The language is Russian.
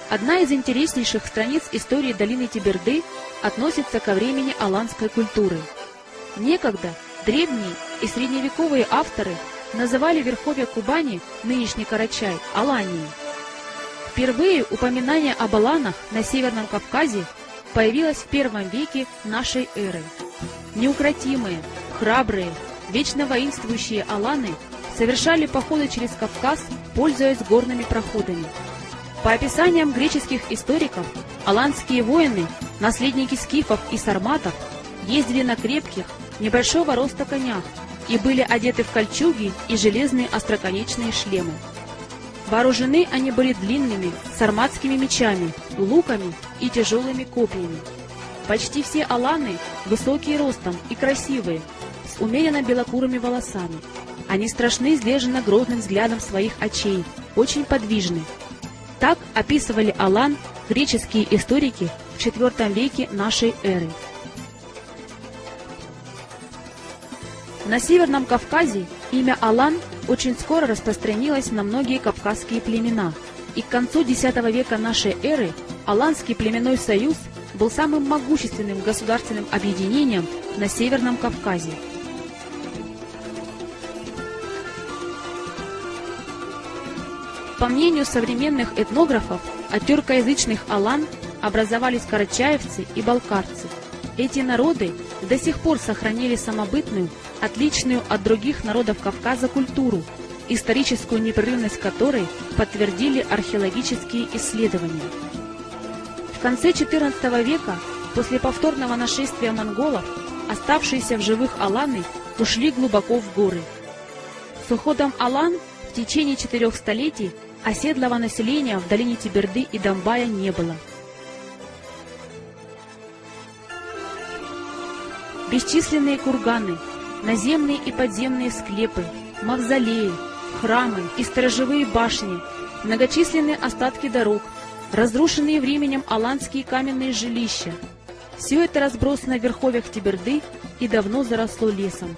Одна из интереснейших страниц истории долины Теберды относится ко времени аланской культуры. Некогда древние и средневековые авторы называли верховья Кубани, нынешний Карачай, Аланией. Впервые упоминание об аланах на Северном Кавказе появилось в I веке нашей эры. Неукротимые, храбрые, вечно воинствующие аланы совершали походы через Кавказ, пользуясь горными проходами. По описаниям греческих историков, аланские воины, наследники скифов и сарматов, ездили на крепких, небольшого роста конях и были одеты в кольчуги и железные остроконечные шлемы. Вооружены они были длинными сарматскими мечами, луками и тяжелыми копьями. Почти все аланы высокие ростом и красивые, с умеренно белокурыми волосами. Они страшны сдержанно грозным взглядом своих очей, очень подвижны. Так описывали алан греческие историки в IV веке нашей эры. На Северном Кавказе имя алан очень скоро распространилось на многие кавказские племена, и к концу X века нашей эры Аланский племенной союз был самым могущественным государственным объединением на Северном Кавказе. По мнению современных этнографов, от тюркоязычных алан образовались карачаевцы и балкарцы. Эти народы до сих пор сохранили самобытную, отличную от других народов Кавказа культуру, историческую непрерывность которой подтвердили археологические исследования. В конце XIV века, после повторного нашествия монголов, оставшиеся в живых аланы ушли глубоко в горы. С уходом алан в течение 4 столетий оседлого населения в долине Теберды и Домбая не было. Бесчисленные курганы, наземные и подземные склепы, мавзолеи, храмы и сторожевые башни, многочисленные остатки дорог, разрушенные временем аланские каменные жилища — все это разбросано в верховьях Теберды и давно заросло лесом.